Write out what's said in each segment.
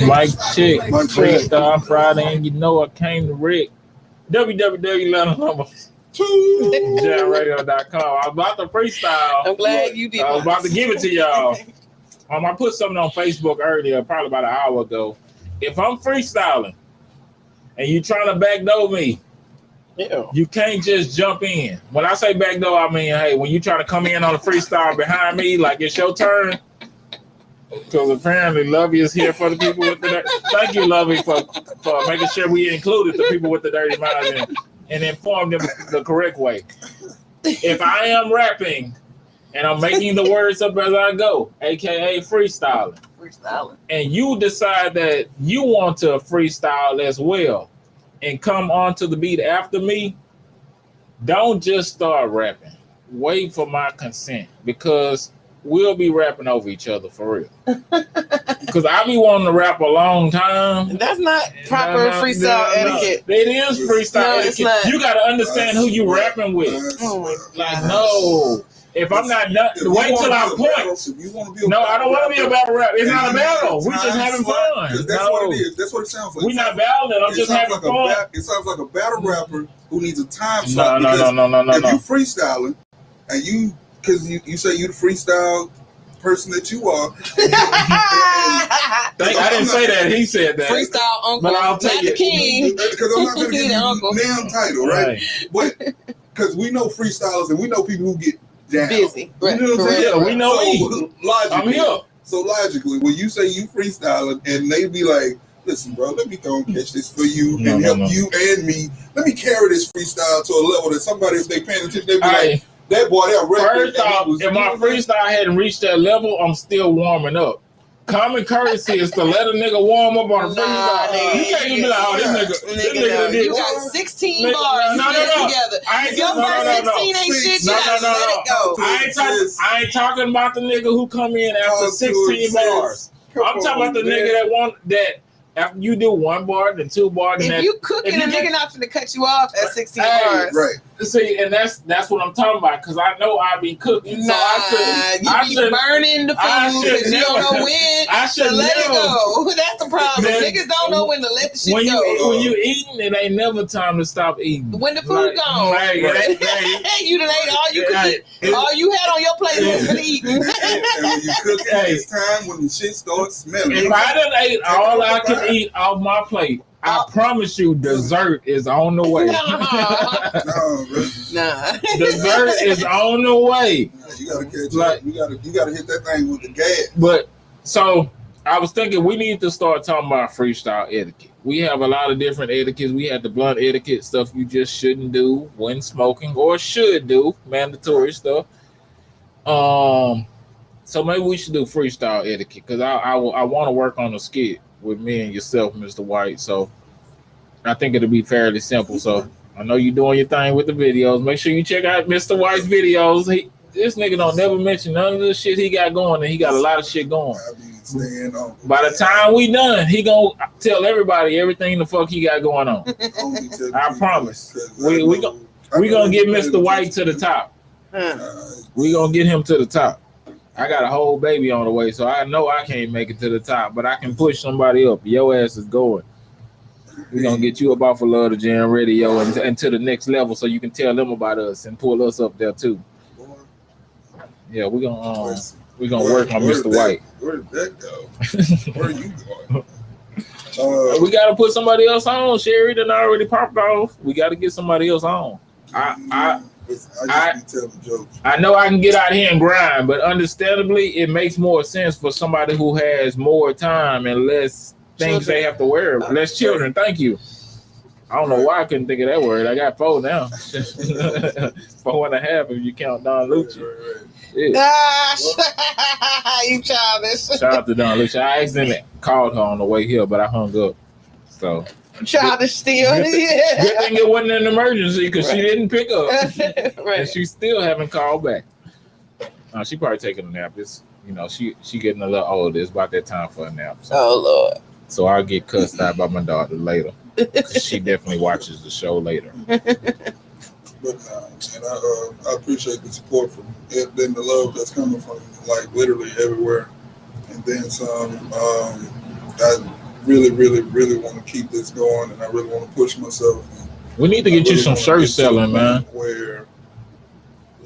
Mike Chick, Freestyle Friday, and you know I came to Rick. www.jamradio.com. I was about to freestyle. I'm glad you did. I was about to give it to y'all. I put something on Facebook earlier, probably about an hour ago. If I'm freestyling and you trying to backdoor me, you can't just jump in. When I say backdoor, I mean, hey, when you try to come in on a freestyle behind me, like it's your turn. Because apparently Lovey is here for the people with the dirty. Thank you, Lovey, for making sure we included the people with the dirty minds and informed them the correct way. If I am rapping and I'm making the words up as I go, aka freestyling, and you decide that you want to freestyle as well and come onto the beat after me, don't just start rapping. Wait for my consent, because we'll be rapping over each other for real. Because I be wanting to rap a long time. That's not proper freestyle etiquette. It is freestyle etiquette. You got to understand who you rapping with. Like, no. If I'm not done, wait till I point. No, I don't want to be a battle rap. It's not a battle. We're just having fun. That's what it is. That's what it sounds like. We're not battling. I'm just having fun. It sounds like a battle rapper who needs a time slot. No. If you freestyling and you, because you say you the freestyle person that you are. I didn't say that. He said that. Freestyle uncle, but I'll take not the king. Because I'm not going to give you damn title, right? But because we know freestylers and we know people who get down. Busy. Right. You know what I'm saying? Yeah, we know I'm here. So logically, when you say you freestyling and they be like, listen, bro, let me go and catch this for you and help you and me. Let me carry this freestyle to a level that somebody, if they paying attention, they be like, that boy, that record. First off, if my freestyle hadn't reached that level, I'm still warming up. Common courtesy is to let a nigga warm up on a freestyle. You can't even be like, oh, this nigga you got 16 bars together. If your first 16 ain't shit, you gotta let it go. I ain't talking about the nigga who come in after 16 bars. I'm talking about the nigga that want that. After you do 1 bar, then 2 bars, if you cooking a nigga not finna cut you off at 16 bars, right? See, and that's what I'm talking about, because I know I be cooking. Nah, so I should burning the food because you don't know when to let it go. That's the problem. Niggas don't know when to let the shit go. When you eating, it ain't never time to stop eating. When the food gone, you done ate all you could eat. All you had on your plate was for eating. And when you cook, it's time when the shit starts smelling. If I done ate all I could eat off my plate, I promise you, dessert is on the way. Dessert is on the way. You gotta catch up. You gotta hit that thing with the gas. But so I was thinking we need to start talking about freestyle etiquette. We have a lot of different etiquettes. We had the blunt etiquette stuff you just shouldn't do when smoking, or should do, mandatory stuff. So maybe we should do freestyle etiquette, because I want to work on a skit with me and yourself, Mr. White. So I think it'll be fairly simple. So I know you're doing your thing with the videos. Make sure you check out Mr. White's videos. This nigga don't never mention none of the shit he got going, and he got a lot of shit going. By the time we done, he gonna tell everybody everything the fuck he got going on. I promise. We gonna get Mr. White to the top. We gonna get him to the top. I got a whole baby on the way, so I know I can't make it to the top, but I can push somebody up. Your ass is going. We're going to get you up off of Love the Jam Radio and to the next level, so you can tell them about us and pull us up there too. Yeah, we're going to work on Mr. White. Where did that go? Where are you going? We got to put somebody else on. Sherry done already popped off. We got to get somebody else on. I know I can get out here and grind, but understandably, it makes more sense for somebody who has more time and less things they have to wear. Less children. Thank you. I don't know why I couldn't think of that word. I got 4 now. 4.5 if you count Don Lucci. Yeah. You childish. Shout out to Don Lucci. I accidentally called her on the way here, but I hung up. So childish still. Good thing it wasn't an emergency, because she didn't pick up. And she still haven't called back. She probably taking a nap. It's, she getting a little older. It's about that time for a nap. So. Oh Lord. So I'll get cussed out by my daughter later. She definitely watches the show later. But I appreciate the support from it, and the love that's coming from like literally everywhere. And then some. I really, really, really want to keep this going, and I really want to push myself. We need to get you some shirts selling, man. Where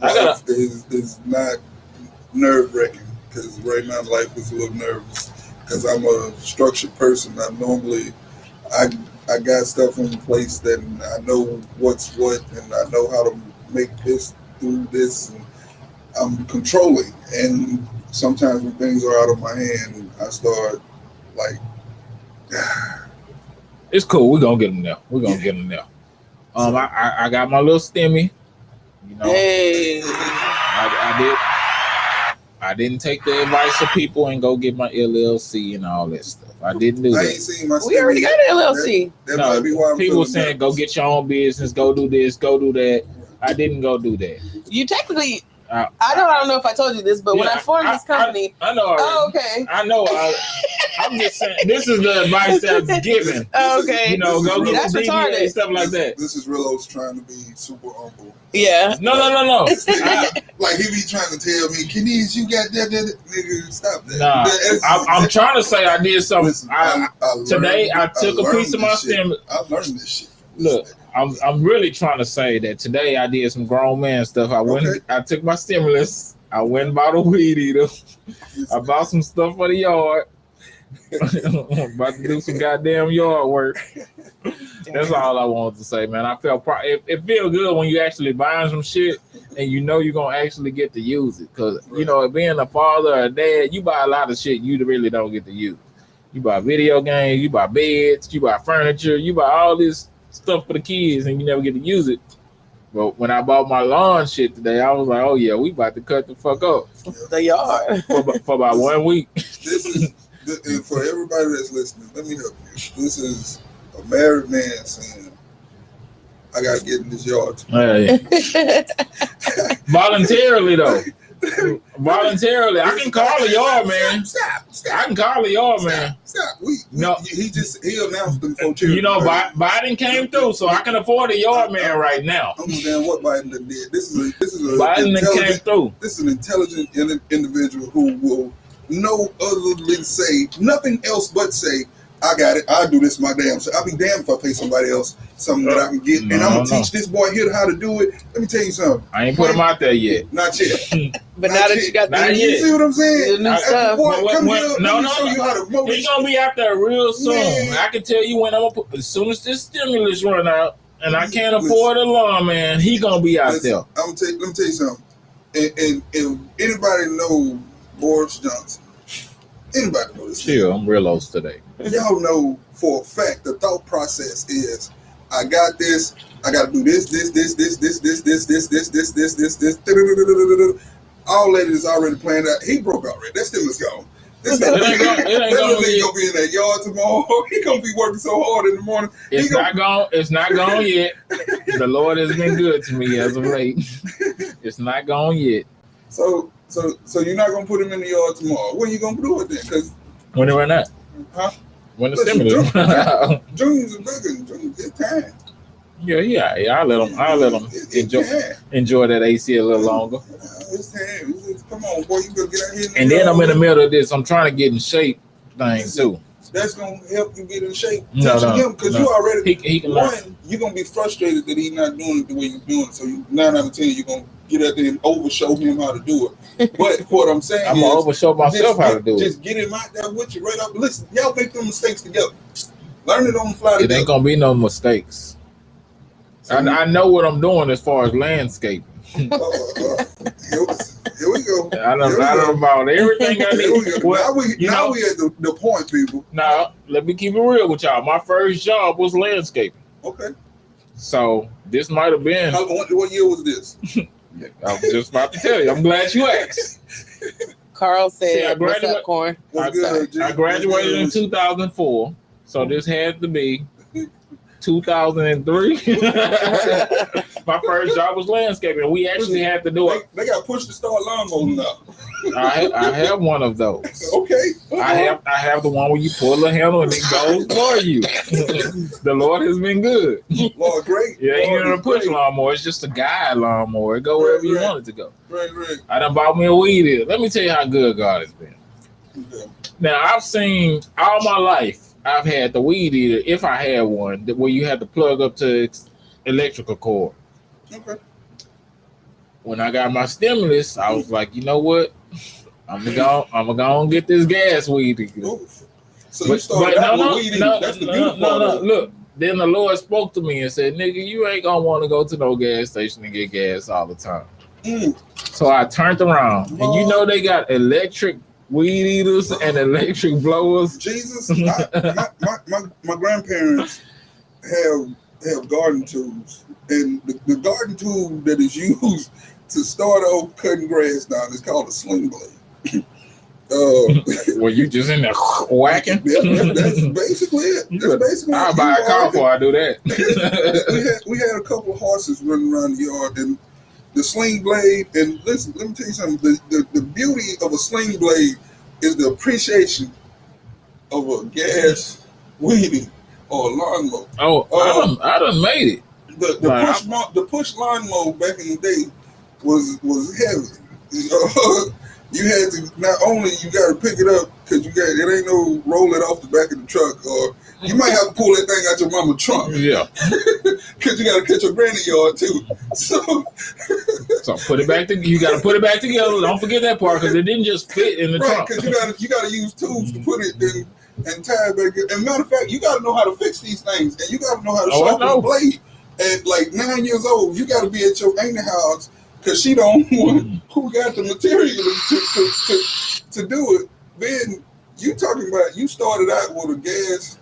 life is not nerve-wracking, because right now life is a little nervous. Because I'm a structured person. I got stuff in place that I know what's what, and I know how to make this through this. And I'm controlling, and sometimes when things are out of my hand, I start like. It's cool. We're gonna get them there. I got my little stimmy. You know, hey. I didn't take the advice of people and go get my LLC and all that stuff. I didn't do that. I ain't seen my we already got an LLC. That might be why I'm people saying go get your own business, go do this, go do that. I didn't go do that. You technically, I don't know if I told you this, but when I formed this company, I know. Oh, okay. I know. I'm just saying this is the advice that's given. Okay. You know, go get that's retarded and stuff like that. This is Rillos trying to be super humble. Yeah. No. Like he be trying to tell me, Kenise, you got that, nigga, stop that. Nah, I'm trying to say I did something. Listen, Today I took a piece of my stem. I learned this shit. Look, I'm really trying to say that today I did some grown man stuff. I took my stimulus. I went and bought a weed eater. I bought some stuff for the yard. About to do some goddamn yard work. That's all I wanted to say, man. I felt it feels good when you actually buying some shit and you know you're gonna actually get to use it. Cause you know, being a father or a dad, you buy a lot of shit you really don't get to use. You buy video games, you buy beds, you buy furniture, you buy all this stuff for the kids, and you never get to use it. But when I bought my lawn shit today, I was like, oh yeah, we about to cut the fuck up. The yard for about 1 week. This is and for everybody that's listening, let me help you. This is a married man saying, I gotta get in this yard. Yeah. Voluntarily though. Voluntarily. I can call a yard man. Stop. I can call a yard man. Stop. He announced them for you know, Biden came through, so I can afford a yard man right now. I understand what Biden did. This is a Biden came through. This is an intelligent individual who will no other than say nothing else but say, I got it. I do this my damn self. I'll be damned if I pay somebody else something that I can get. And I'm gonna teach this boy here how to do it. Let me tell you something. I ain't put him out there yet. Not yet. But now that you got you see what I'm saying? The new stuff. Boy, come here. Let me show you how to mow He's gonna be out there real soon. Man. I can tell you when I'm gonna put, as soon as this stimulus run out and I can't afford a lawn man, he gonna be out there. Let me tell you something. And if anybody know Boris Johnson, anybody know this? Chill, I'm Rillos today. Y'all know for a fact the thought process is, I got this, I got to do this. All that is already planned out. He broke already. That stimulus gone. It ain't gonna be in that yard tomorrow. He gonna be working so hard in the morning. It's not gone. It's not gone yet. The Lord has been good to me as of late. It's not gone yet. So you're not gonna put him in the yard tomorrow. When you gonna do it then? Because when it run out? Huh? When the stimulus? Junior's a big one. It's time. Yeah. I let him enjoy that AC a little longer. It's time. Come on, boy, you gotta get out here. And then I'm in the middle of this. I'm trying to get in shape thing too. That's gonna help you get in shape. No, because you already he can learn. You're gonna be frustrated that he's not doing it the way you're doing it. So 9 out of 10, you're gonna get out there and overshow him how to do it. But what I'm saying I'm gonna overshow myself how to do it. Just get him out there with you right up. Listen, y'all make them mistakes together. Learn it on the fly together. It ain't gonna be no mistakes. I know what I'm doing as far as landscaping. Here we go. I don't about everything I need. Well, now we at the point, people. Now, let me keep it real with y'all. My first job was landscaping. Okay. So this might have been. What year was this? I was just about to tell you. I'm glad you asked. Carl said, "What's up, Corn?" I graduated in 2004, so this had to be 2003. My first job was landscaping. We actually had to do it. They got pushed to start lawnmowing now. I have one of those. Okay. I have the one where you pull the handle and it goes for you. The Lord has been good. Lord, great. Yeah, ain't even a push lawnmower. It's just a guide lawnmower. It go wherever you want it to go. Right. I done bought me a weed eater. Let me tell you how good God has been. Okay. Now I've seen all my life. I've had the weed eater. If I had one, where you had to plug up to electrical cord. Okay. When I got my stimulus, I was like, you know what? I'm gonna go and get this gas weed eater. So you started out with weed eater. That's the beautiful part of it. Look. Then the Lord spoke to me and said, nigga, you ain't gonna want to go to no gas station and get gas all the time. So I turned around, and you know they got electric weed eaters and electric blowers. Jesus, my grandparents have garden tools, and the garden tool that is used to start off cutting grass down is called a sling blade. Well, you just in there whacking? That's basically it. That's basically I'll buy a car before I do that. we had a couple of horses running around the yard, and the sling blade. And listen, let me tell you something. The beauty of a sling blade is the appreciation of a gas weeding or a lawnmower. Oh, I done made it. The push lawnmower back in the day was heavy. You had to, not only you got to pick it up because it ain't no roll it off the back of the truck, or you might have to pull that thing out your mama's trunk. Yeah. Because you got to catch your granny yard too. So put it back together. You got to put it back together. Don't forget that part because it didn't just fit in the trunk. Because you got to use tools to put it in and tie it back. And matter of fact, you got to know how to fix these things, and you got to know how to sharpen the blade. At like 9 years old, you got to be at your auntie house. Because she don't want who got the material to do it. Then you talking about you started out with a gas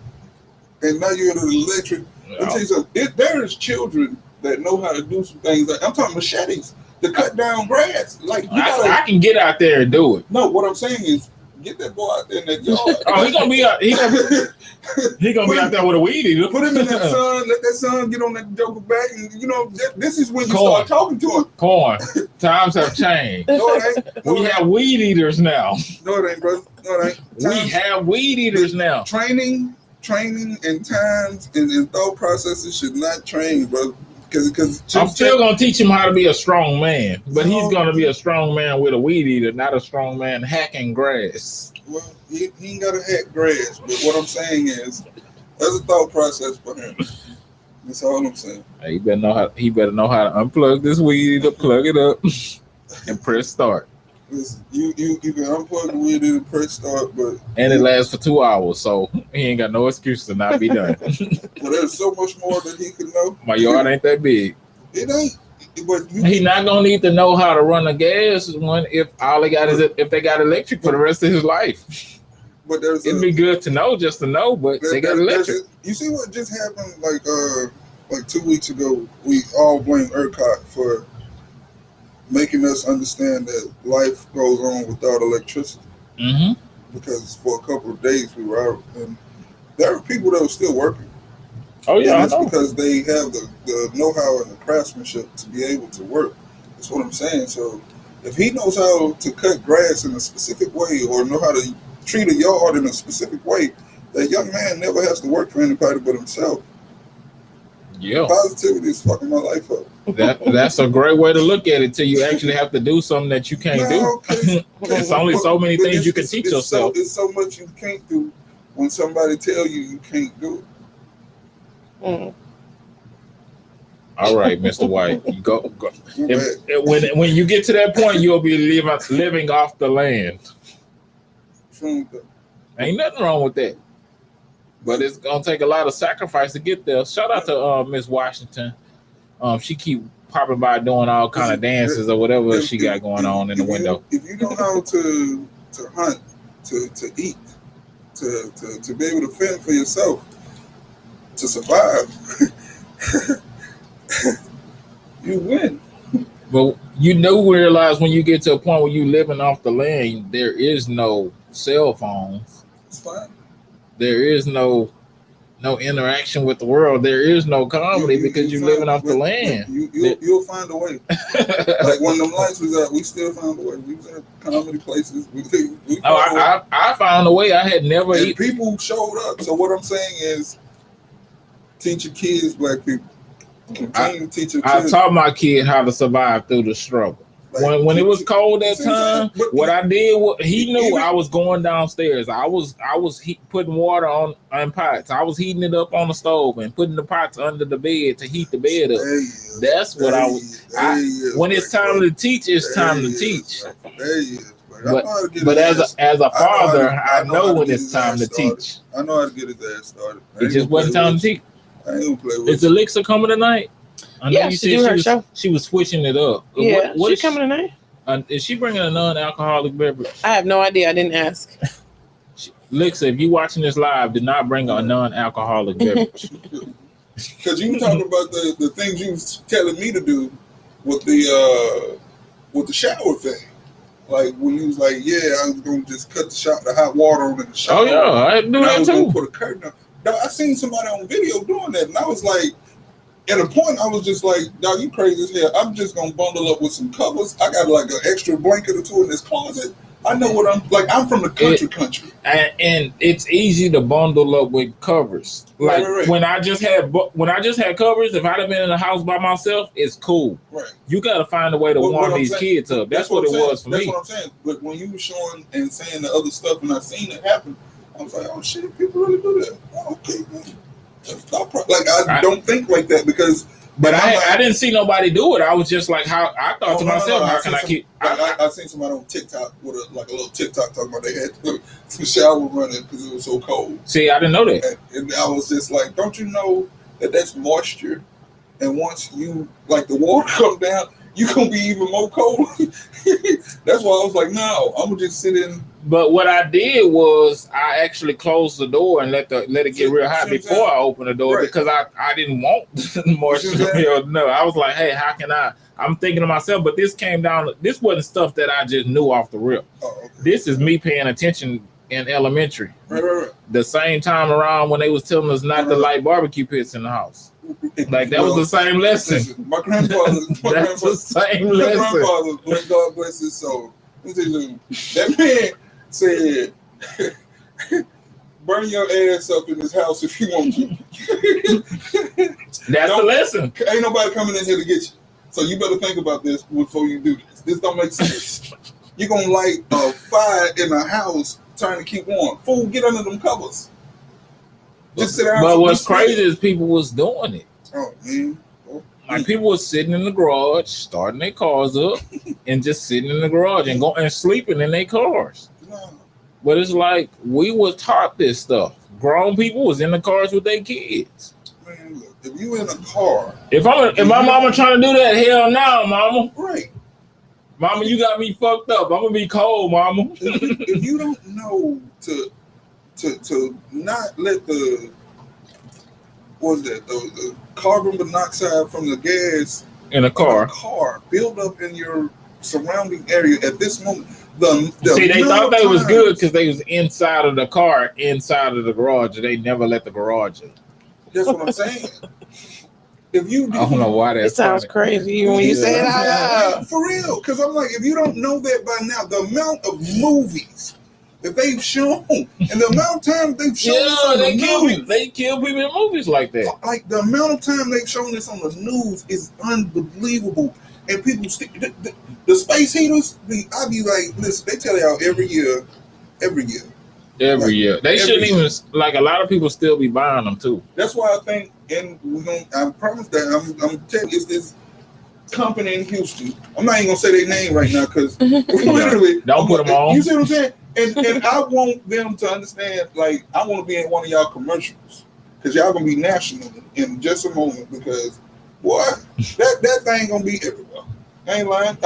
and now you're in an electric. Let me tell you something. There is children that know how to do some things. Like I'm talking machetes to cut down grass. Like I can get out there and do it. No, what I'm saying is get that boy out there in that yard. Oh, he gonna be out. He gonna be out there with a weed eater. Put him in that sun. Let that sun get on that joker back, and this is when you start talking to him. Corn. Times have changed. No, it ain't. We have weed eaters now. No, it ain't, bro. No, it ain't. We have weed eaters now. Training, and times and thought processes should not change, bro. Because I'm still gonna teach him how to be a strong man, but he's gonna be a strong man with a weed eater, not a strong man hacking grass. Well, he ain't gotta hack grass, but what I'm saying is there's a thought process for him. That's all I'm saying. Hey, he better know how to unplug this weed eater, plug it up, and press start. Listen, you can unplug the weed eater, press start, and it lasts for 2 hours, so he ain't got no excuse to not be done. Well, there's so much more that he can know. My yard ain't that big. It ain't. But he not gonna need to know how to run a gas one if all they got is if they got electric for the rest of his life. But it'd be good to know, just to know. But they got electric. You see what just happened? Like 2 weeks ago, we all blamed ERCOT for making us understand that life goes on without electricity. Mm-hmm. Because for a couple of days we were out, and there were people that were still working. Oh yeah, and that's because they have the know-how and the craftsmanship to be able to work. That's what I'm saying. So if he knows how to cut grass in a specific way or know how to treat a yard in a specific way, that young man never has to work for anybody but himself. Yeah. Positivity is fucking my life up. That's a great way to look at it till you actually have to do something that you can't do. There's only so many things you can teach yourself. There's so much you can't do when somebody tell you can't do it. Mm. All right, Mr. White, you go. When you get to that point, you'll be living off the land. Ain't nothing wrong with that, but it's gonna take a lot of sacrifice to get there. Shout out to Miss Washington. She keep popping by doing all kind of dances or whatever she got going on in the window. If you know how to hunt, to eat, to be able to fend for yourself, to survive, you win. But you realize when you get to a point where you living off the land, there is no cell phones. It's fine. There is no interaction with the world. There is no comedy because you're living off the land. You'll find a way. Like when them lights was out, we still found a way. We was at comedy places. I found a way. I had never. People showed up. So what I'm saying is, teach your kids, black people. Continue to teach your kids. I taught my kid how to survive through the struggle. Like, when it was cold that time, what I did was he knew even, I was going downstairs. I was putting water on pots. I was heating it up on the stove and putting the pots under the bed to heat the bed up. That's what I was. When it's time to teach, it's time to teach. But as a father, I know when it's time to teach. I know how to get his ass started. It just wasn't time to teach. I ain't gonna play with Is Alexa coming tonight? I know yeah, she was switching it up. Yeah, what she coming tonight? Is she bringing a non-alcoholic beverage? I have no idea. I didn't ask. Alexa, if you watching this live, do not bring a non-alcoholic beverage. Because you talking about the things you was telling me to do with the shower thing. Like when you was like, yeah, I was gonna just cut the hot water on in the shower. Oh yeah, I do that too. Gonna put a curtain on. Now, I seen somebody on video doing that, and I was like, at a point, I was just like, dog, you crazy as hell. I'm just gonna bundle up with some covers. I got like an extra blanket or two in this closet. I know what I'm like. I'm from the country, and it's easy to bundle up with covers. Like right. When I just had covers, if I'd have been in the house by myself, it's cool. Right. You got to find a way to warm these kids up. That's what it was for me. That's what I'm saying. But when you were showing and saying the other stuff, and I seen it happen, I was like, oh shit, people really do that. Oh, okay, man. I don't think like that because. But I didn't see nobody do it. I was just like, how I thought to myself, how can I keep? I seen somebody on TikTok with a little TikTok talking about they had some shower running because it was so cold. See, I didn't know that. And I was just like, don't you know that that's moisture? And once you like the water come down, you're gonna be even more cold. That's why I was like, no, I'm gonna just sit in. But what I did was I actually closed the door and let it get real hot before I opened the door because I didn't want moisture. No, I was like, hey, how can I'm thinking to myself, but this came down. This wasn't stuff that I just knew off the rip. Oh, okay. This is me paying attention in elementary. Right. The same time around when they was telling us not to light barbecue pits in the house. Like that was the same lesson. My grandfather. That's the same lesson. My grandfather, God bless his soul. That man said, burn your ass up in this house if you want to. That's the lesson. Ain't nobody coming in here to get you. So you better think about this before you do this. This don't make sense. You're going to light a fire in a house trying to keep warm. Fool, get under them covers. Just sit down. But what's crazy is people was doing it. Oh, man. Like people was sitting in the garage, starting their cars up, and just sitting in the garage and sleeping in their cars. No. But it's like we was taught this stuff. Grown people was in the cars with their kids. Man, look, if you in a car, if my mama trying to do that, hell no, mama. Right. Mama, you got me fucked up. I'm gonna be cold, mama. if you don't know to not let the carbon monoxide from the gas in a car build up in your surrounding area at this moment. They thought they was good because they was inside of the car, inside of the garage. They never let the garage in. That's what I'm saying. If you, I don't know why that sounds crazy when you say it out loud. For real, because I'm like, if you don't know that by now, the amount of movies that they've shown and the amount of time they've shown they kill people in movies like that. Like the amount of time they've shown this on the news is unbelievable. And people stick the space heaters. I be like, listen, they tell y'all every year. They shouldn't even like. A lot of people still be buying them too. That's why I think, and I promise that I'm telling you, it's this company in Houston. I'm not even gonna say their name right now because literally don't put them on. You see what I'm saying? And I want them to understand. Like I want to be in one of y'all commercials because y'all gonna be national in just a moment because. Boy, that thing gonna be everywhere. I ain't lying.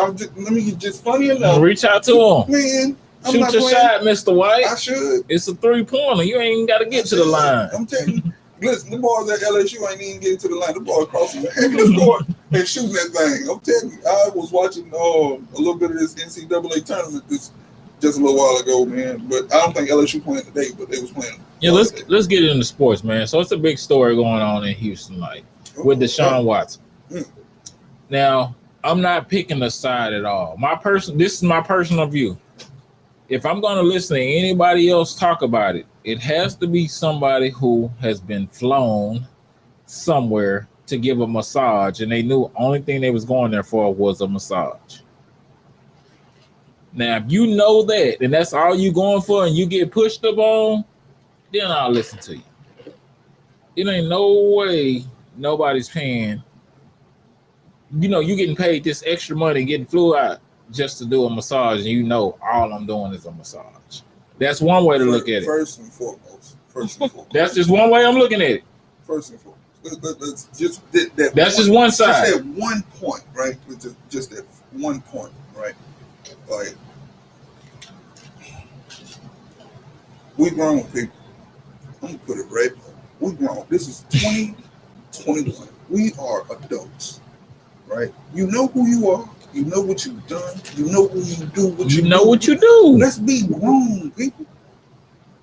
Just funny enough. Reach out to him, man. Shoot your shot, Mr. White. I should. It's a 3-pointer. You ain't even got to get to the line. I'm telling you. Listen, the boys at LSU ain't even getting to the line. The boys crossing the court and shooting that thing. I'm telling you. I was watching a little bit of this NCAA tournament just a little while ago, man. But I don't think LSU playing today, but they was playing. Yeah, let's get into sports, man. So it's a big story going on in Houston, like. With Deshaun Watson. Now, I'm not picking a side at all. This is my personal view. If I'm going to listen to anybody else talk about it, it has to be somebody who has been flown somewhere to give a massage, and they knew only thing they was going there for was a massage. Now, if you know that, and that's all you going for, and you get pushed up on, then I'll listen to you. It ain't no way nobody's paying. You know, you getting paid this extra money, getting flew out just to do a massage, and you know all I'm doing is a massage. That's one way to look at it. First and foremost. That's just one way I'm looking at it. First and foremost. Let's just that. That's just one side. Just that one point, right? Just that one point, right? Like, we grown people. I'm gonna put it right. We grown. This is 2021. We are adults, right? You know who you are. You know what you've done. You know who you do. What you do. Let's be grown, people.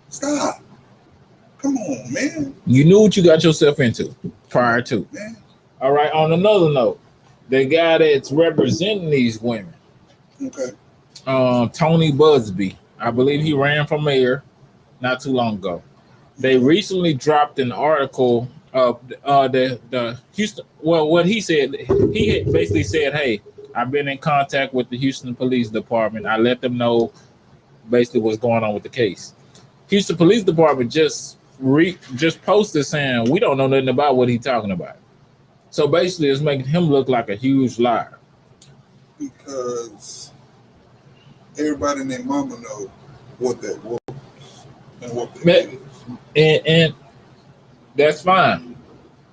Stop. Come on, man. You knew what you got yourself into prior to. Man. All right. On another note, the guy that's representing these women, okay, Tony Busby, I believe he ran for mayor not too long ago. They recently dropped an article of the Houston. Well, what he said, he had basically said, "Hey, I've been in contact with the Houston Police Department. I let them know basically what's going on with the case." Houston Police Department just posted saying we don't know nothing about what he's talking about. So basically, it's making him look like a huge liar. Because everybody and their mama know what that was and what that is. And that's fine.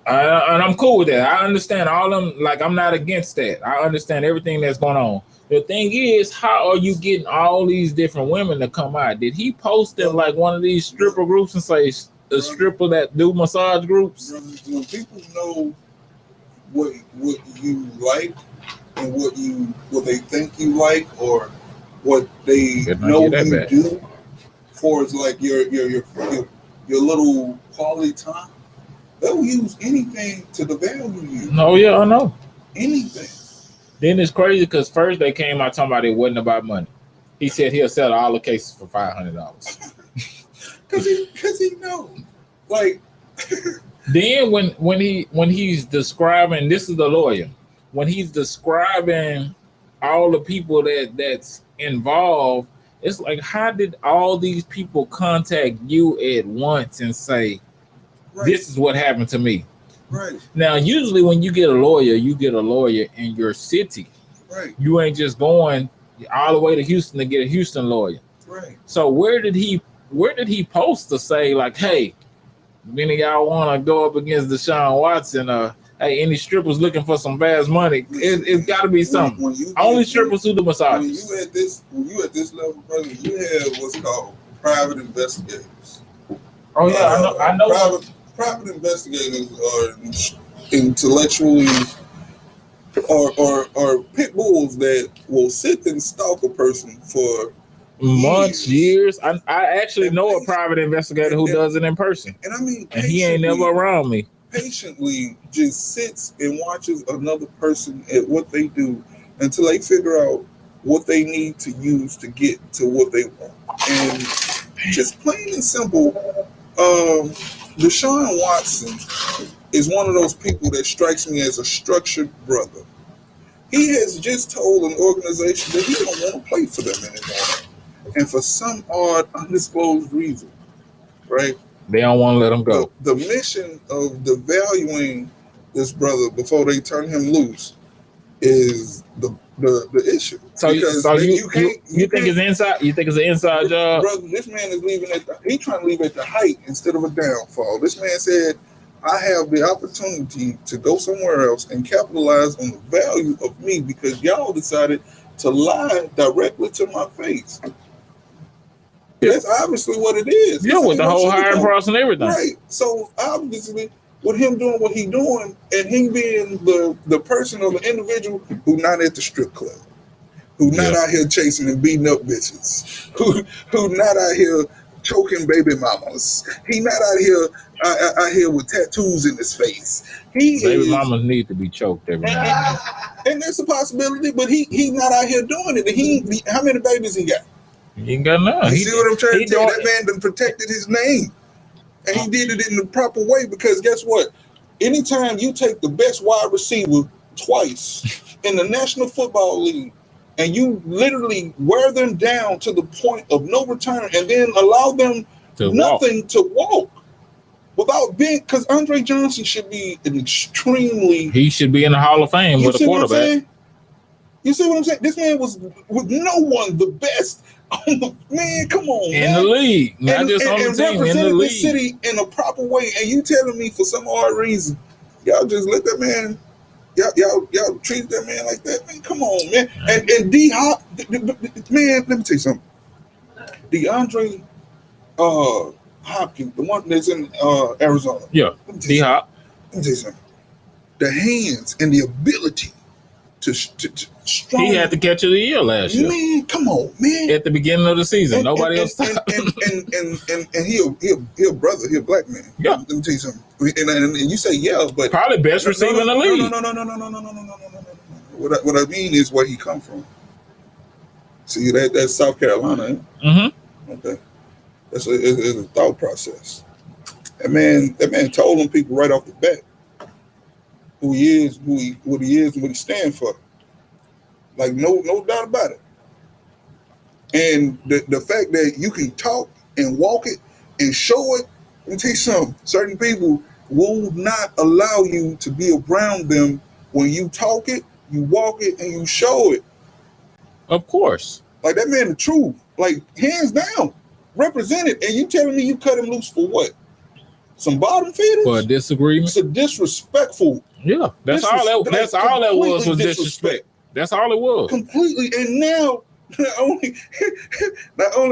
And I'm cool with that. I understand all them. Like, I'm not against that. I understand everything that's going on. The thing is, how are you getting all these different women to come out? Did he post in like one of these stripper groups and say a stripper that do massage groups? When people know what you like and what they think you like or what they know you do, for as like your little quality time, they'll use anything to devalue you. Oh yeah, I know. Anything. Then it's crazy because first they came out talking about it wasn't about money. He said he'll sell all the cases for $500. Because he knows. Like then when he's describing, this is the lawyer, when he's describing all the people that's involved, it's like, how did all these people contact you at once and say, right, this is what happened to me? Right. Now, usually when you get a lawyer in your city. Right. You ain't just going all the way to Houston to get a Houston lawyer. Right. So where did he post to say like, hey, any of y'all want to go up against Deshaun Watson? Hey, any strippers looking for some fast money? It's got to be something. Only strippers who do massages. When you at this level, brother, you have what's called private investigators. Oh yeah, I know. Private investigators are intellectually or pit bulls that will sit and stalk a person for months, years. I actually know a private investigator who does it in person. And I mean, and he ain't never around me. Patiently just sits and watches another person at what they do until they figure out what they need to use to get to what they want. And just plain and simple, Deshaun Watson is one of those people that strikes me as a structured brother. He has just told an organization that he don't want to play for them anymore. And for some odd, undisclosed reason, right? They don't want to let him go. The mission of devaluing this brother before they turn him loose is the issue. So you think it's inside? You think it's an inside job? Brother, this man is leaving he's trying to leave at the height instead of a downfall. This man said, I have the opportunity to go somewhere else and capitalize on the value of me because y'all decided to lie directly to my face. Yeah. That's obviously what it is. Yeah, with the whole hiring process and everything. Right. So obviously, with him doing what he's doing, and he being the person or the individual who not at the strip club, who not out here chasing and beating up bitches, who not out here choking baby mamas. He not out here with tattoos in his face. Baby mamas need to be choked every night. And that's a possibility, but he not out here doing it. And how many babies he got? He ain't got none. You see what I'm trying to tell you? That man done protected his name. And he did it in the proper way because guess what? Anytime you take the best wide receiver twice in the National Football League and you literally wear them down to the point of no return, and then allow them to walk without being, because Andre Johnson should be an extremely. He should be in the Hall of Fame with a quarterback. You see what I'm saying? This man was with no one the best. Man, come on, in the league, not just on the team, in the league, city in a proper way. And you telling me for some odd reason, y'all just let that man, y'all treat that man like that? Man, come on, man. And D Hop, man, let me tell you something. DeAndre Hopkins, the one that's in Arizona. Yeah, D Hop. Let me tell you something. The hands and the ability to strong. He had the catch of the year last year. Man, come on, man. At the beginning of the season, nobody else stopped. And he a brother, he a black man. Yeah. Let me tell you something. And you say but probably best receiver in the league. No. What I mean is where he come from. See, that's South Carolina, ain't it? Mm-hmm. Okay. It's a thought process. That man told them people right off the bat who he is, what he is, and what he stands for. Like no doubt about it. And the fact that you can talk and walk it and show it, let me tell you something. Certain people will not allow you to be around them when you talk it, you walk it, and you show it. Of course. Like that man, the truth. Like hands down, represented. And you telling me you cut him loose for what? Some bottom feeders? For a disagreement? It's a disruptful. Yeah, that's all that was disrespect. That's all it was. Completely. And now, not only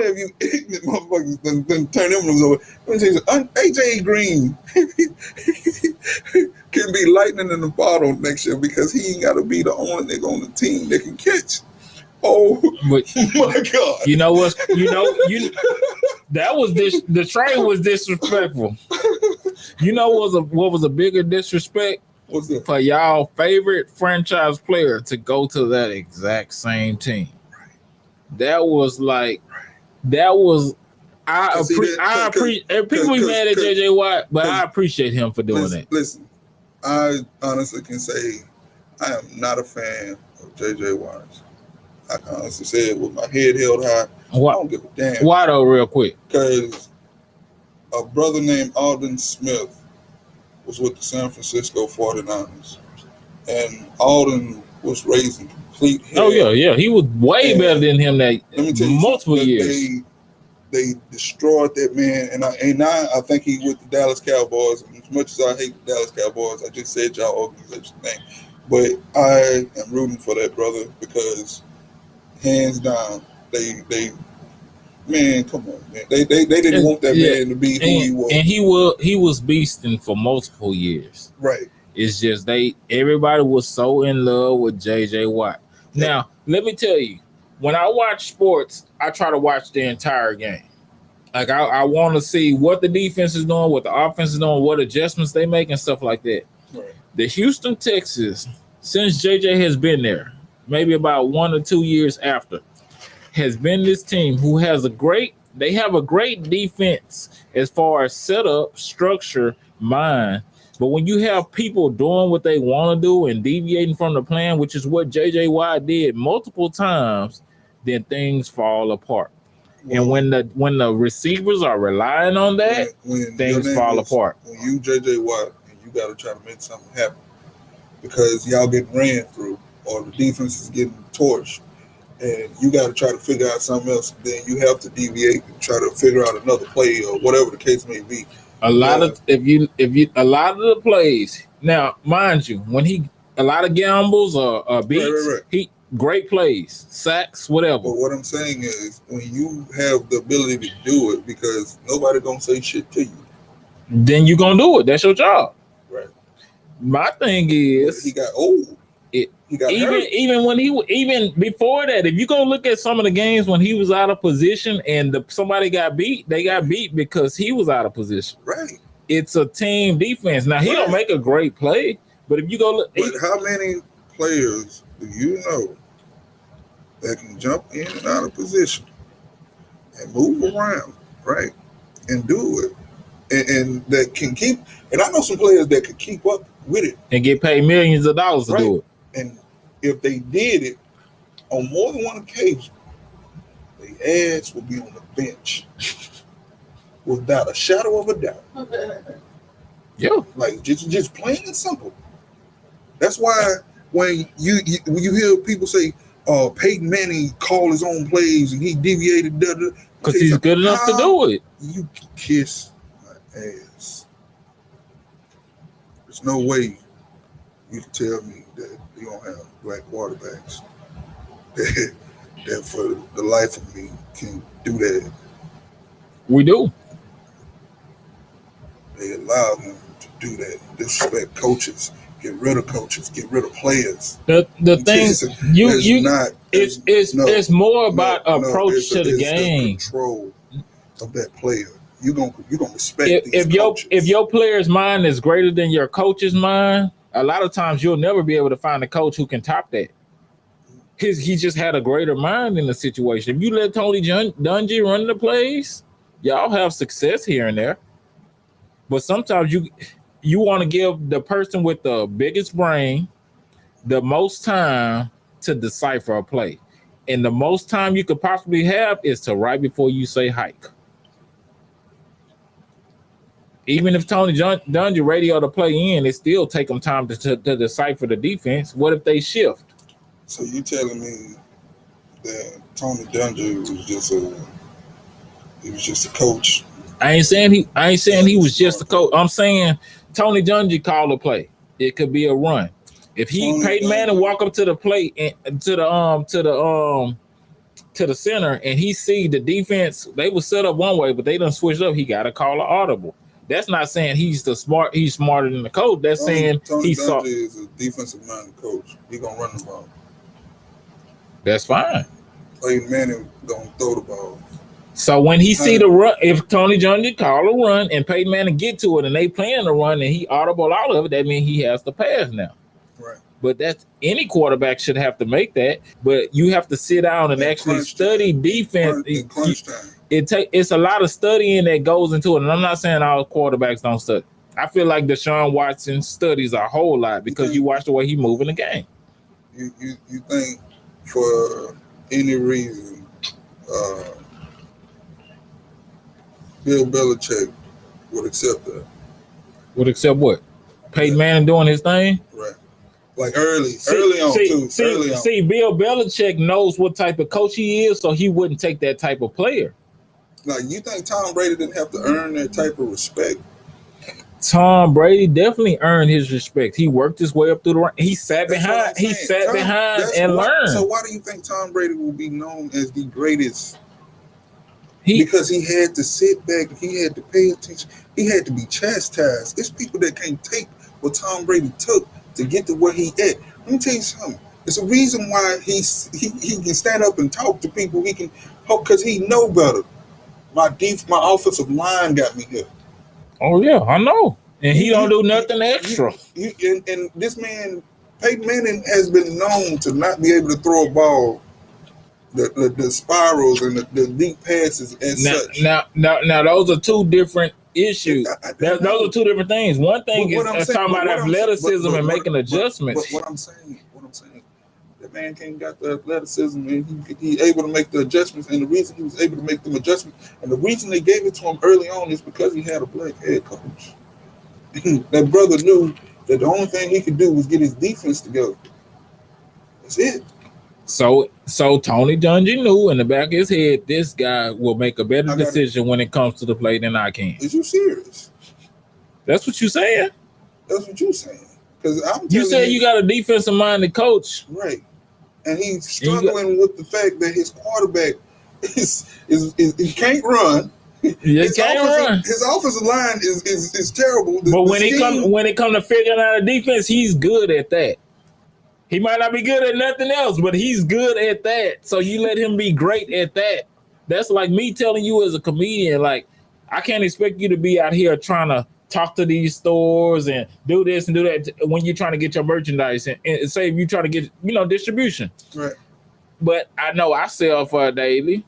have you ignorant motherfuckers done turn them over, let me tell you something, AJ Green can be lightning in the bottle next year because he ain't got to be the only nigga on the team that can catch. Oh but, my God! You know what? That was the trade was disrespectful. You know what was a bigger disrespect? What's that? For y'all favorite franchise player to go to that exact same team. That was I appreciate people be mad at JJ Watt, but I appreciate him for doing that. Listen, I honestly can say I am not a fan of JJ Watt. I can honestly say it with my head held high. I don't give a damn. Why though, real quick? Because a brother named Alden Smith was with the San Francisco 49ers. And Alden was raised in complete hell. Oh, yeah. He was way better than him that multiple years. They destroyed that man. And I think he with the Dallas Cowboys. And as much as I hate the Dallas Cowboys, I just said y'all organization name. But I am rooting for that brother because hands down, they man, come on, man. They didn't want that man to be who he was. And he was beasting for multiple years. Right. It's just everybody was so in love with JJ Watt. Yep. Now, let me tell you, when I watch sports, I try to watch the entire game. Like I want to see what the defense is doing, what the offense is doing, what adjustments they make and stuff like that. Right. The Houston Texans, since JJ has been there, maybe about 1 or 2 years after, has been this team who has a great defense as far as setup, structure, mind. But when you have people doing what they want to do and deviating from the plan, which is what JJ Watt did multiple times, then things fall apart. Well, and when the receivers are relying on that, when things fall apart. When you JJ Watt, and you got to try to make something happen because y'all getting ran through or the defense is getting torched. And you got to try to figure out something else. Then you have to deviate and try to figure out another play or whatever the case may be. A lot of the plays. Now, mind you, when a lot of gambles or beats, he great plays, sacks, whatever. But what I'm saying is, when you have the ability to do it, because nobody gonna say shit to you, then you gonna do it. That's your job. Right. My thing is, he got old. He got hurt. Even before that, if you go look at some of the games when he was out of position and somebody got beat, they got beat because he was out of position. Right. It's a team defense. Now he don't make a great play, but if you go look, but how many players do you know that can jump in and out of position and move around, right, and do it, and that can keep? And I know some players that could keep up with it and get paid millions of dollars to do it. And if they did it, on more than one occasion, their ass will be on the bench without a shadow of a doubt. Yeah. Like just plain and simple. That's why when you hear people say, Peyton Manning called his own plays and he deviated, because he's good enough to do it. You kiss my ass. There's no way you can tell me that you don't have black quarterbacks that for the life of me can do that. We do. They allow him to do that. Disrespect coaches. Get rid of coaches. Get rid of players. The thing it's more about approach to the game. The control of that player. You gonna respect if your player's mind is greater than your coach's mind, a lot of times you'll never be able to find a coach who can top that. He just had a greater mind in the situation. If you let Tony Dungy run the plays, y'all have success here and there. But sometimes you want to give the person with the biggest brain the most time to decipher a play. And the most time you could possibly have is to right before you say hike. Even if Tony Dungy radioed the play in, it still take them time to decipher the defense. What if they shift? So you telling me that Tony Dungy was just a coach? I ain't saying he was just a coach. I'm saying Tony Dungy called a play. It could be a run. If Peyton Manning walk up to the plate and to the center and he see the defense, they will set up one way, but they done switch up. He got to call an audible. That's not saying he's smarter than the coach. That's saying Tony Dungy is a defensive minded coach. He gonna run the ball. That's fine. Peyton Manning gonna throw the ball. So when he see the run, if Tony Dungy call a run and Peyton Manning get to it and they playing the run and he audible out of it, that means he has to pass now. Right. But that's any quarterback should have to make that. But you have to sit down and actually study defense. It's a lot of studying that goes into it. And I'm not saying all quarterbacks don't study. I feel like Deshaun Watson studies a whole lot because you watch the way he move in the game. You think for any reason Bill Belichick would accept that? Would accept what? Peyton Manning doing his thing? Right. Like early on. See, Bill Belichick knows what type of coach he is, so he wouldn't take that type of player. Like, you think Tom Brady didn't have to earn that type of respect? Tom Brady definitely earned his respect. He worked his way up through the rank. He sat behind and learned. So why do you think Tom Brady will be known as the greatest? Because he had to sit back, he had to pay attention, he had to be chastised. It's people that can't take what Tom Brady took to get to where he at. Let me tell you something. It's a reason why he can stand up and talk to people. He can hope because he know better. My offensive line got me here. Oh yeah, I know. And he don't do nothing extra. And this man, Peyton Manning, has been known to not be able to throw a ball. The spirals and the deep passes and such. Now, those are two different issues. Those are two different things. One thing is talking about athleticism and making adjustments. What I'm saying, that man can't got the athleticism and he able to make the adjustments. And the reason he was able to make them adjustments, and the reason they gave it to him early on is because he had a black head coach. That brother knew that the only thing he could do was get his defense together. That's it. So Tony Dungy knew in the back of his head, this guy will make a better decision when it comes to the play than I can. Is you serious? That's what you're saying? That's what you're saying. Because you said you got a defensive-minded coach. Right. And he's struggling with the fact that his quarterback is he can't run. He can't run. His offensive line is terrible. But when it comes to figuring out a defense, he's good at that. He might not be good at nothing else, but he's good at that. So you let him be great at that. That's like me telling you as a comedian, like, I can't expect you to be out here trying to talk to these stores and do this and do that when you're trying to get your merchandise and say if you're trying to get, distribution. Right. But I know I sell for a daily.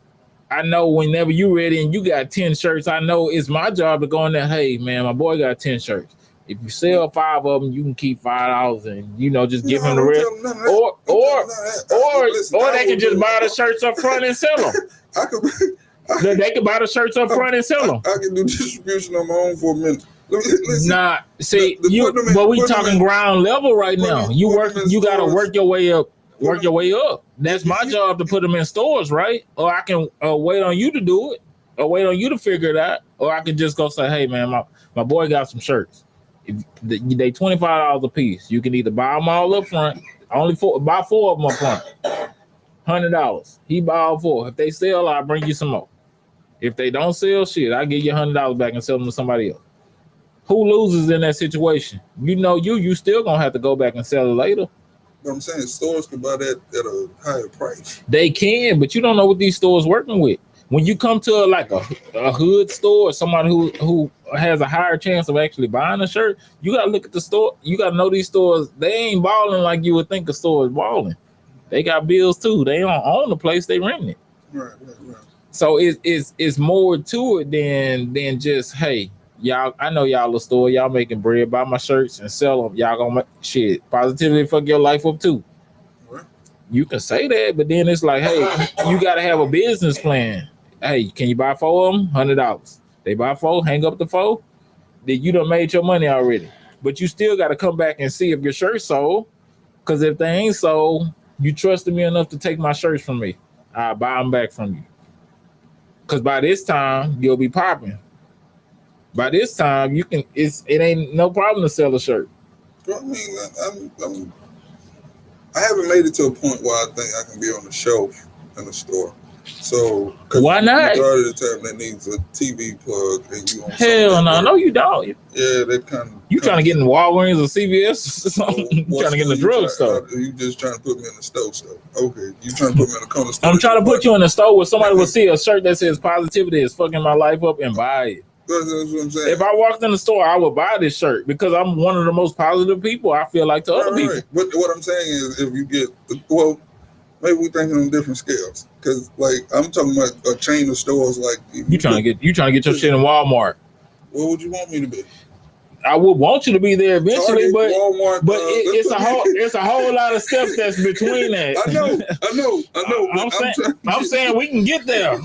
I know whenever you're ready and you got 10 shirts, I know it's my job to go in there, hey, man, my boy got 10 shirts. If you sell 5 of them, you can keep $5 and just give them the rest. Or they can just buy the shirts up front and sell them. They can buy the shirts up front and sell them. I can do distribution on my own for a minute. Listen, nah, see, but we talking ground level right now. You gotta work your way up. Work your way up. That's my job to put them in stores, right? Or I can wait on you to do it, or wait on you to figure it out, or I can just go say, "Hey, man, my boy got some shirts. They $25 a piece. You can either buy them all up front. Buy 4 of them up front. $100. He buy all 4. If they sell, I'll bring you some more. If they don't sell, shit, I give you $100 back and sell them to somebody else. Who loses in that situation? You still gonna have to go back and sell it later. But I'm saying stores can buy that at a higher price. They can, but you don't know what these stores working with. When you come to a hood store, somebody who has a higher chance of actually buying a shirt, you gotta look at the store. You gotta know these stores. They ain't balling like you would think a store is balling. They got bills too. They don't own the place. They rent it. Right. So it's more to it than just, hey, y'all. I know y'all a store. Y'all making bread. Buy my shirts and sell them. Y'all gonna make shit positively fuck your life up too. Right. You can say that, but then it's like, hey, you gotta have a business plan. Hey, can you buy 4 of them? $100. They buy 4, hang up the 4. Then you done made your money already. But you still got to come back and see if your shirt's sold. Because if they ain't sold, you trusted me enough to take my shirts from me. I'll buy them back from you. Because by this time, you'll be popping. By this time, it ain't no problem to sell a shirt. I mean, I haven't made it to a point where I think I can be on the shelf in the store. So why not? Majority of the time, that needs a TV plug, and you on hell no, you don't. Yeah, that kind of. You trying to get in Walgreens or CVS or something? You trying to get in the drugstore? You just trying to put me in the stove stuff. Okay, you trying to put me in the corner store? I'm trying to put you in the store where somebody will see a shirt that says positivity is fucking my life up and buy it. That's what I'm saying. If I walked in the store, I would buy this shirt because I'm one of the most positive people I feel like to other people. Right. What I'm saying is, if you get maybe we're thinking on different scales, because like I'm talking about a chain of stores. Like you trying to get your shit in Walmart. What would you want me to be? I would want you to be there eventually, Target, but Walmart, it's a whole lot of steps that's between that. I know. I'm saying we can get there.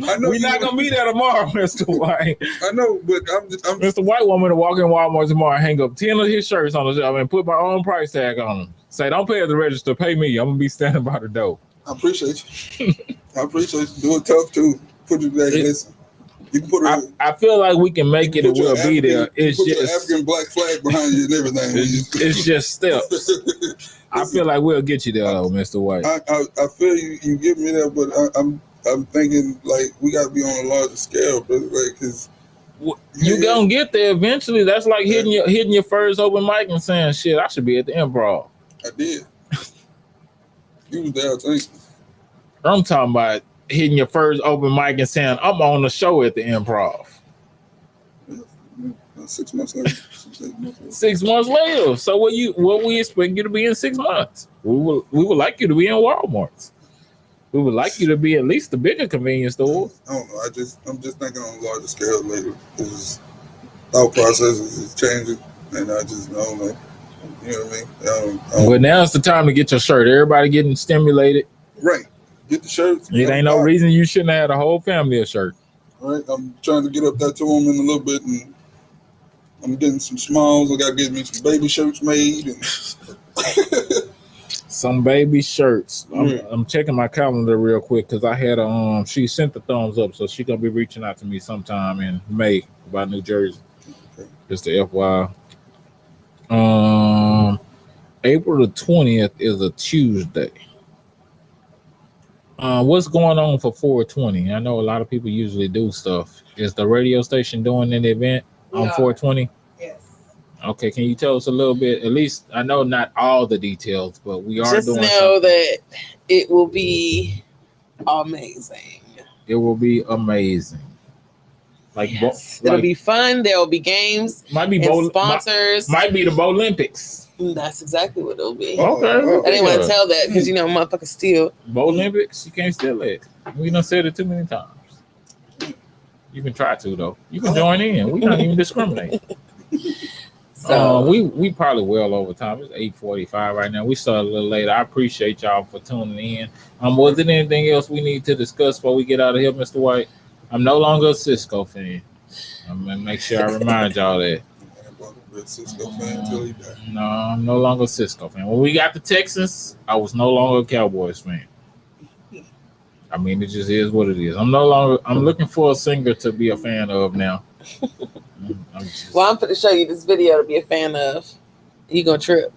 I know we're not gonna be there tomorrow, Mr. White. I know, but I'm Mr. White want me to walk in Walmart tomorrow, hang up 10 of his shirts on the shelf, and put my own price tag on them. Say, don't pay at the register, pay me. I'm gonna be standing by the door. I appreciate you. Do it tough too. Put you back. Listen. You can put I feel like we can make it and we'll be there. It's just your African black flag behind you and everything. It's just steps. I feel like we'll get you there, though, Mr. White. I feel you get me there, but I'm thinking like we got to be on a larger scale, brother. Like, cause you gonna get there eventually. That's like hitting your first open mic and saying, "Shit, I should be at the Improv." I did. You was there, I think. I'm talking about hitting your first open mic and saying, I'm on the show at the Improv. 6 months later. 6 months later. So what we expect you to be in 6 months? We would like you to be in Walmart's. We would like you to be at least the bigger convenience stores. I don't know. I'm just thinking on a larger scale later. Because our process is changing, and I just don't know. You know what I mean? But now it's the time to get your shirt. Everybody getting stimulated. Right. Get the shirts. It ain't no reason you shouldn't have the whole family a shirt. All right. I'm trying to get up there to them in a little bit, and I'm getting some smalls. I got to get me some baby shirts made. And some baby shirts. I'm checking my calendar real quick because I had she sent the thumbs up, so she's going to be reaching out to me sometime in May about New Jersey. Okay. Just the FYI. April the 20th is a Tuesday. What's going on for 420? I know a lot of people usually do stuff. Is the radio station doing an event on 420? Yes. Okay, can you tell us a little bit? At least I know not all the details, but we are just doing know that it will be amazing. It will be amazing. Like yes. It'll be fun. There will be games. Might be sponsors. Might be the Olympics. That's exactly what it'll be. Okay. I didn't want to tell that because motherfuckers steal. Olympics, you can't steal it. We done said it too many times. You can try to though. You can join in. We don't even discriminate. So we probably well over time. It's 8:45 right now. We started a little later. I appreciate y'all for tuning in. Was there anything else we need to discuss before we get out of here, Mr. White? I'm no longer a Cisco fan. I'm gonna make sure I remind y'all that. Cisco fan till he died. No, I'm no longer a Cisco fan. When we got the Texans, I was no longer a Cowboys fan. I mean, it just is what it is. I'm looking for a singer to be a fan of now. I'm going to show you this video to be a fan of. You gonna trip.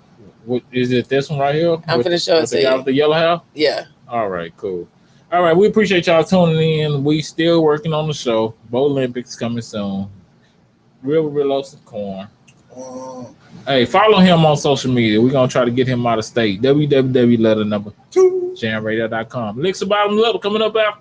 What is it? This one right here? I'm finna show it to you. With the yellow hair? Yeah. All right, cool. All right, we appreciate y'all tuning in. We still working on the show. Bo Olympics coming soon. Rillos Corn. Hey, follow him on social media. We're gonna try to get him out of state. www.jamradio.com. Links about him coming up after.